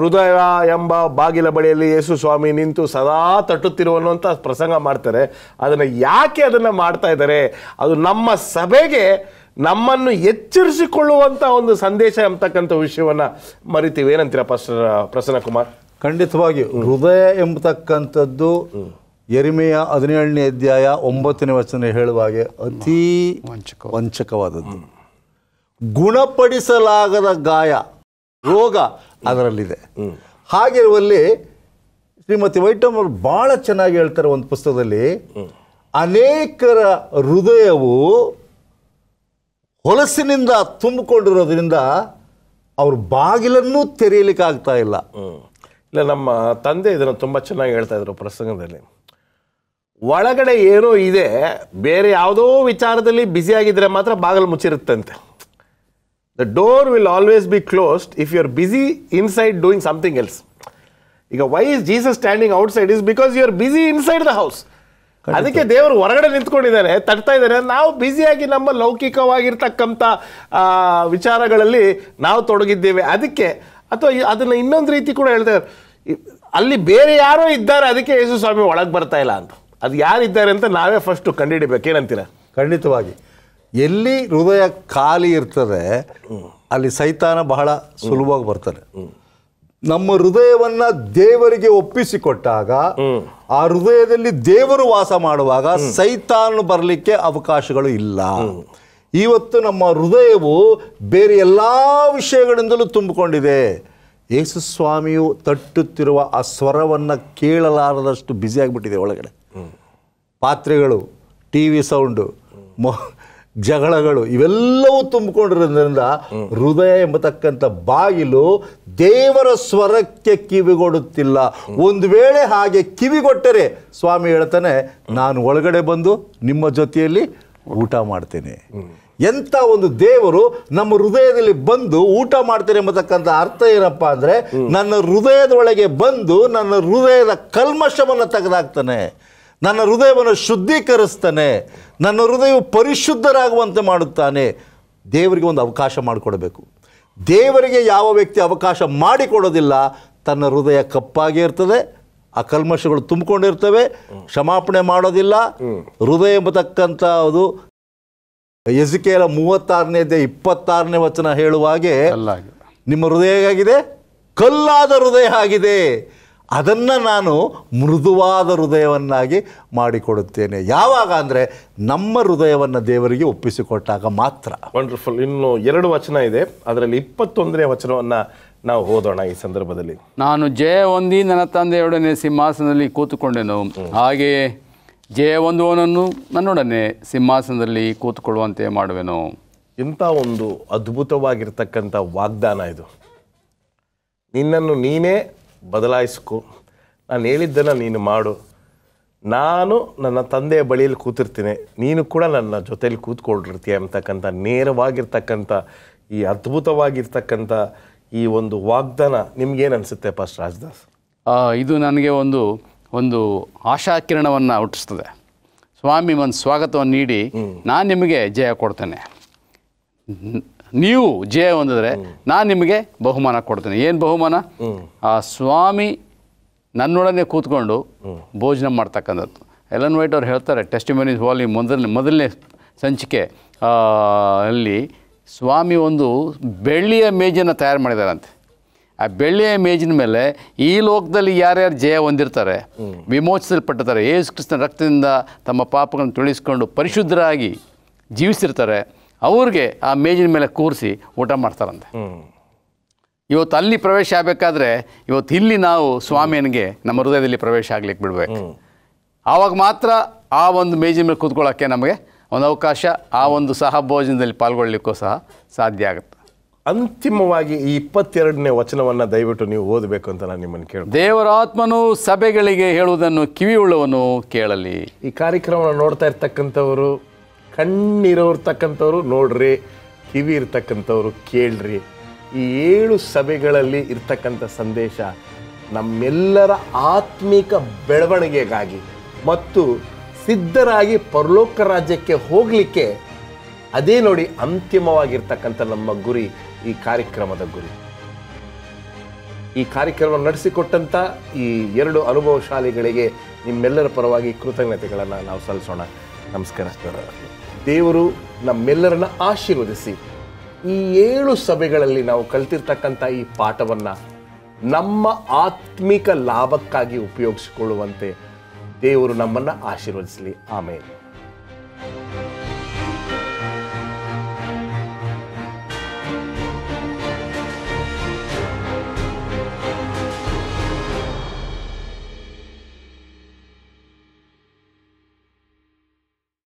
ಹೃದಯ ಎಂಬ ಬಾಗಿಲ ಬಳಿಯಲ್ಲಿ ಯೇಸು ಸ್ವಾಮಿ ನಿಂತು ಸದಾ ತಟ್ಟುತ್ತಿರುವಂಥ ಪ್ರಸಂಗ ಮಾಡ್ತಾರೆ. ಅದನ್ನು ಯಾಕೆ ಅದನ್ನು ಮಾಡ್ತಾ ಇದ್ದಾರೆ? ಅದು ನಮ್ಮ ಸಭೆಗೆ ನಮ್ಮನ್ನು ಎಚ್ಚರಿಸಿಕೊಳ್ಳುವಂಥ ಒಂದು ಸಂದೇಶ ಎಂಬತಕ್ಕಂಥ ವಿಷಯವನ್ನು ಮರಿತೀವಿ. ಏನಂತೀರಾ ಪಾಸ್ಟರ್ ಪ್ರಸನ್ನ ಕುಮಾರ್? ಖಂಡಿತವಾಗಿ ಹೃದಯ ಎಂಬತಕ್ಕಂಥದ್ದು ಯೆರೆಮೀಯ 17ನೇ ಅಧ್ಯಾಯ 9ನೇ ವಚನ ಹೇಳುವ ಹಾಗೆ ಅತೀ ವಂಚಕವಾದದ್ದು. ಗುಣಪಡಿಸಲಾಗದ ಗಾಯ, ರೋಗ ಅದರಲ್ಲಿದೆ. ಹಾಗಿರುವಲ್ಲಿ ಶ್ರೀಮತಿ ವೈಟಮ್ ಅವರು ಭಾಳ ಚೆನ್ನಾಗಿ ಹೇಳ್ತಾರೆ ಒಂದು ಪುಸ್ತಕದಲ್ಲಿ, ಅನೇಕರ ಹೃದಯವು ಹೊಲಸಿನಿಂದ ತುಂಬಿಕೊಂಡಿರೋದ್ರಿಂದ ಅವ್ರ ಬಾಗಿಲನ್ನೂ ತೆರೆಯಲಿಕ್ಕಾಗ್ತಾ ಇಲ್ಲ. ಇಲ್ಲ, ನಮ್ಮ ತಂದೆ ಇದನ್ನು ತುಂಬ ಚೆನ್ನಾಗಿ ಹೇಳ್ತಾ ಇದ್ರು ಪ್ರಸಂಗದಲ್ಲಿ. ಒಳಗಡೆ ಏನೋ ಇದೆ, ಬೇರೆ ಯಾವುದೋ ವಿಚಾರದಲ್ಲಿ ಬ್ಯುಸಿ ಆಗಿದ್ರೆ ಮಾತ್ರ ಬಾಗಿಲು ಮುಚ್ಚಿರುತ್ತಂತೆ. The door will always be closed if you are busy inside doing something else. ಈಗ why is Jesus standing outside is because you are busy inside the house. ಅದಕ್ಕೆ ದೇವರು ಹೊರಗಡೆ ನಿಂತ್ಕೊಂಡಿದ್ದಾನೆ, ತಟ್ತಾ ಇದ್ದಾನೆ. ನಾವು ಬ್ಯುಸಿಯಾಗಿ ನಮ್ಮ ಲೌಕಿಕವಾಗಿರ್ತಕ್ಕಂಥ ವಿಚಾರಗಳಲ್ಲಿ ನಾವು ತೊಡಗಿದ್ದೇವೆ. ಅದಕ್ಕೆ ಅಥವಾ ಅದನ್ನು ಇನ್ನೊಂದು ರೀತಿ ಕೂಡ ಹೇಳ್ತಾರೆ, ಅಲ್ಲಿ ಬೇರೆ ಯಾರೋ ಇದ್ದಾರೆ, ಅದಕ್ಕೆ ಯೇಸು ಸ್ವಾಮಿ ಒಳಗೆ ಬರ್ತಾ ಇಲ್ಲ ಅಂತ. ಅದು ಯಾರಿದ್ದಾರೆ ಅಂತ ನಾವೇ ಫಸ್ಟು ಕಂಡುಹಿಡಿಬೇಕು. ಏನಂತೀರ? ಖಂಡಿತವಾಗಿ. ಎಲ್ಲಿ ಹೃದಯ ಖಾಲಿ ಇರ್ತದೆ ಅಲ್ಲಿ ಸೈತಾನ ಬಹಳ ಸುಲಭವಾಗಿ ಬರ್ತಾನೆ. ನಮ್ಮ ಹೃದಯವನ್ನ ದೇವರಿಗೆ ಒಪ್ಪಿಸಿಕೊಟ್ಟಾಗ, ಆ ಹೃದಯದಲ್ಲಿ ದೇವರು ವಾಸ ಮಾಡುವಾಗ ಸೈತಾನು ಬರಲಿಕ್ಕೆ ಅವಕಾಶಗಳು ಇಲ್ಲ. ಇವತ್ತು ನಮ್ಮ ಹೃದಯವು ಬೇರೆ ಎಲ್ಲ ವಿಷಯಗಳಿಂದಲೂ ತುಂಬಿಕೊಂಡಿದೆ. ಯೇಸು ಸ್ವಾಮಿಯು ತಟ್ಟುತ್ತಿರುವ ಆ ಸ್ವರವನ್ನು ಕೇಳಲಾರದಷ್ಟು ಬ್ಯುಸಿ ಆಗಿಬಿಟ್ಟಿದೆ ಒಳಗಡೆ. ಪಾತ್ರೆಗಳು, ಟಿ ವಿ ಸೌಂಡು, ಜಗಳಗಳು ಇವೆಲ್ಲವೂ ತುಂಬಿಕೊಂಡಿರೋದ್ರಿಂದ ಹೃದಯ ಎಂಬತಕ್ಕಂಥ ಬಾಗಿಲು ದೇವರ ಸ್ವರಕ್ಕೆ ಕಿವಿಗೊಡುತ್ತಿಲ್ಲ. ಒಂದು ವೇಳೆ ಹಾಗೆ ಕಿವಿಗೊಟ್ಟರೆ ಸ್ವಾಮಿ ಹೇಳ್ತಾನೆ, ನಾನು ಒಳಗಡೆ ಬಂದು ನಿಮ್ಮ ಜೊತೆಯಲ್ಲಿ ಊಟ ಮಾಡ್ತೇನೆ. ಎಂಥ ಒಂದು ದೇವರು ನಮ್ಮ ಹೃದಯದಲ್ಲಿ ಬಂದು ಊಟ ಮಾಡ್ತೇನೆ ಎಂಬತಕ್ಕಂಥ ಅರ್ಥ ಏನಪ್ಪ ಅಂದರೆ, ನನ್ನ ಹೃದಯದ ಒಳಗೆ ಬಂದು ನನ್ನ ಹೃದಯದ ಕಲ್ಮಶವನ್ನು ತೆಗೆದಾಕ್ತಾನೆ, ನನ್ನ ಹೃದಯವನ್ನು ಶುದ್ಧೀಕರಿಸ್ತಾನೆ, ನನ್ನ ಹೃದಯವು ಪರಿಶುದ್ಧರಾಗುವಂತೆ ಮಾಡುತ್ತಾನೆ. ದೇವರಿಗೆ ಒಂದು ಅವಕಾಶ ಮಾಡಿಕೊಡಬೇಕು. ದೇವರಿಗೆ ಯಾವ ವ್ಯಕ್ತಿ ಅವಕಾಶ ಮಾಡಿಕೊಡೋದಿಲ್ಲ, ತನ್ನ ಹೃದಯ ಕಪ್ಪಾಗಿ ಇರ್ತದೆ, ಆ ಕಲ್ಮಶಗಳು ತುಂಬಿಕೊಂಡಿರ್ತವೆ, ಕ್ಷಮಾಪಣೆ ಮಾಡೋದಿಲ್ಲ. ಹೃದಯ ಎಂಬತಕ್ಕಂಥ ಅದು ಎಜಿಕೇಲ 36ನೇ ಅಧ್ಯಾಯ 26ನೇ ವಚನ ಹೇಳುವ ಹಾಗೆ, ನಿಮ್ಮ ಹೃದಯ ಹೇಗಾಗಿದೆ? ಕಲ್ಲಾದ ಹೃದಯ ಆಗಿದೆ, ಅದನ್ನು ನಾನು ಮೃದುವಾದ ಹೃದಯವನ್ನಾಗಿ ಮಾಡಿಕೊಡುತ್ತೇನೆ. ಯಾವಾಗ ಅಂದರೆ ನಮ್ಮ ಹೃದಯವನ್ನು ದೇವರಿಗೆ ಒಪ್ಪಿಸಿಕೊಟ್ಟಾಗ ಮಾತ್ರ. ವಂಡರ್ಫುಲ್. ಇನ್ನು 2 ವಚನ ಇದೆ, ಅದರಲ್ಲಿ 21ನೇ ವಚನವನ್ನು ನಾವು ಓದೋಣ ಈ ಸಂದರ್ಭದಲ್ಲಿ. ನಾನು ಜಯ ಹೊಂದಿ ನನ್ನ ತಂದೆಯೊಡನೆ ಸಿಂಹಾಸನದಲ್ಲಿ ಕೂತುಕೊಂಡೆನು, ಹಾಗೆಯೇ ಜಯ ಹೊಂದುವವನನ್ನು ನನ್ನೊಡನೆ ಸಿಂಹಾಸನದಲ್ಲಿ ಕೂತುಕೊಳ್ಳುವಂತೆ ಮಾಡುವೆನು. ಇಂಥ ಒಂದು ಅದ್ಭುತವಾಗಿರ್ತಕ್ಕಂಥ ವಾಗ್ದಾನ ಇದು. ನಿನ್ನನ್ನು ನೀನೇ ಬದಲಾಯಿಸ್ಕೊ, ನಾನು ಹೇಳಿದ್ದನ್ನು ನೀನು ಮಾಡು, ನಾನು ನನ್ನ ತಂದೆಯ ಬಳಿಯಲ್ಲಿ ಕೂತಿರ್ತೀನಿ, ನೀನು ಕೂಡ ನನ್ನ ಜೊತೆಯಲ್ಲಿ ಕೂತ್ಕೊಂಡಿರ್ತೀಯ ಅಂತಕ್ಕಂಥ ನೇರವಾಗಿರ್ತಕ್ಕಂಥ ಈ ಅದ್ಭುತವಾಗಿರ್ತಕ್ಕಂಥ ಈ ಒಂದು ವಾಗ್ದಾನ ನಿಮ್ಗೇನು ಅನಿಸುತ್ತೆ ಪಾಸ್ಟರ್ ರಾಜದಾಸ್? ಇದು ನನಗೆ ಒಂದು ಆಶಾಕಿರಣವನ್ನು ಹುಟ್ಟಿಸ್ತದೆ. ಸ್ವಾಮಿ ಒಂದು ಸ್ವಾಗತವನ್ನು ನೀಡಿ, ನಾನು ನಿಮಗೆ ಜಯ ಕೊಡ್ತೇನೆ, ನೀವು ಜಯ ಹೊಂದಿದ್ರೆ ನಾನು ನಿಮಗೆ ಬಹುಮಾನ ಕೊಡ್ತೇನೆ. ಏನು ಬಹುಮಾನ? ಆ ಸ್ವಾಮಿ ನನ್ನೊಡನೆ ಕೂತ್ಕೊಂಡು ಭೋಜನ ಮಾಡ್ತಕ್ಕಂಥದ್ದು. ಎಲನ್ ವೈಟ್ ಅವ್ರು ಹೇಳ್ತಾರೆ, ಟೆಸ್ಟಿಮನೀಸ್ ವಾಲ್ಯೂಮ್ ಮೊದಲನೇ ಸಂಚಿಕೆ ಅಲ್ಲಿ ಸ್ವಾಮಿ ಒಂದು ಬೆಳ್ಳಿಯ ಮೇಜನ್ನು ತಯಾರು ಮಾಡಿದಾರಂತೆ. ಆ ಬೆಳ್ಳಿಯ ಮೇಜಿನ ಮೇಲೆ ಈ ಲೋಕದಲ್ಲಿ ಯಾರ್ಯಾರು ಜಯ ಹೊಂದಿರ್ತಾರೆ, ವಿಮೋಚಿಸಲ್ಪಟ್ಟಿರ್ತಾರೆ, ಯೇಸು ಕ್ರಿಸ್ತನ ರಕ್ತದಿಂದ ತಮ್ಮ ಪಾಪಗಳನ್ನು ತುಳಿಸ್ಕೊಂಡು ಪರಿಶುದ್ಧರಾಗಿ ಜೀವಿಸಿರ್ತಾರೆ, ಅವ್ರಿಗೆ ಆ ಮೇಜಿನ ಮೇಲೆ ಕೂರಿಸಿ ಊಟ ಮಾಡ್ತಾರಂತೆ. ಇವತ್ತು ಅಲ್ಲಿ ಪ್ರವೇಶ ಆಗಬೇಕಾದ್ರೆ ಇವತ್ತು ಇಲ್ಲಿ ನಾವು ಸ್ವಾಮಿಯನಿಗೆ ನಮ್ಮ ಹೃದಯದಲ್ಲಿ ಪ್ರವೇಶ ಆಗ್ಲಿಕ್ಕೆ ಬಿಡಬೇಕು. ಆವಾಗ ಮಾತ್ರ ಆ ಒಂದು ಮೇಜಿನ ಮೇಲೆ ಕೂತ್ಕೊಳ್ಳೋಕ್ಕೆ ನಮಗೆ ಒಂದು ಅವಕಾಶ, ಆ ಒಂದು ಸಹಭೋಜನದಲ್ಲಿ ಪಾಲ್ಗೊಳ್ಳಿಕ್ಕೂ ಸಹ ಸಾಧ್ಯ ಆಗುತ್ತೆ. ಅಂತಿಮವಾಗಿ ಈ 22ನೇ ವಚನವನ್ನು ದಯವಿಟ್ಟು ನೀವು ಓದಬೇಕು ಅಂತ ನಾನು ನಿಮ್ಮನ್ನು ಕೇಳಿ. ದೇವರ ಆತ್ಮನು ಸಭೆಗಳಿಗೆ ಹೇಳುವುದನ್ನು ಕಿವಿಯುಳ್ಳವನು ಕೇಳಲಿ. ಈ ಕಾರ್ಯಕ್ರಮವನ್ನು ನೋಡ್ತಾ ಇರ್ತಕ್ಕಂಥವರು, ಕಣ್ಣಿರೋರ್ತಕ್ಕಂಥವ್ರು ನೋಡ್ರಿ, ಕಿವಿ ಇರ್ತಕ್ಕಂಥವ್ರು ಕೇಳ್ರಿ. ಈ 7 ಸಭೆಗಳಲ್ಲಿ ಇರ್ತಕ್ಕಂಥ ಸಂದೇಶ ನಮ್ಮೆಲ್ಲರ ಆತ್ಮಿಕ ಬೆಳವಣಿಗೆಗಾಗಿ ಮತ್ತು ಸಿದ್ಧರಾಗಿ ಪರಲೋಕ ರಾಜ್ಯಕ್ಕೆ ಹೋಗಲಿಕ್ಕೆ ಅದೇ ನೋಡಿ ಅಂತಿಮವಾಗಿರ್ತಕ್ಕಂಥ ನಮ್ಮ ಗುರಿ, ಈ ಕಾರ್ಯಕ್ರಮದ ಗುರಿ. ಈ ಕಾರ್ಯಕ್ರಮ ನಡೆಸಿಕೊಟ್ಟಂಥ ಈ 2 ಅನುಭವಶಾಲಿಗಳಿಗೆ ನಿಮ್ಮೆಲ್ಲರ ಪರವಾಗಿ ಕೃತಜ್ಞತೆಗಳನ್ನು ನಾವು ಸಲ್ಲಿಸೋಣ. ನಮಸ್ಕಾರ. ದೇವರು ನಮ್ಮೆಲ್ಲರನ್ನ ಆಶೀರ್ವದಿಸಿ ಈ 7 ಸಭೆಗಳಲ್ಲಿ ನಾವು ಕಲ್ತಿರ್ತಕ್ಕಂಥ ಈ ಪಾಠವನ್ನು ನಮ್ಮ ಆತ್ಮಿಕ ಲಾಭಕ್ಕಾಗಿ ಉಪಯೋಗಿಸಿಕೊಳ್ಳುವಂತೆ ದೇವರು ನಮ್ಮನ್ನು ಆಶೀರ್ವದಿಸಲಿ. ಆಮೇಲೆ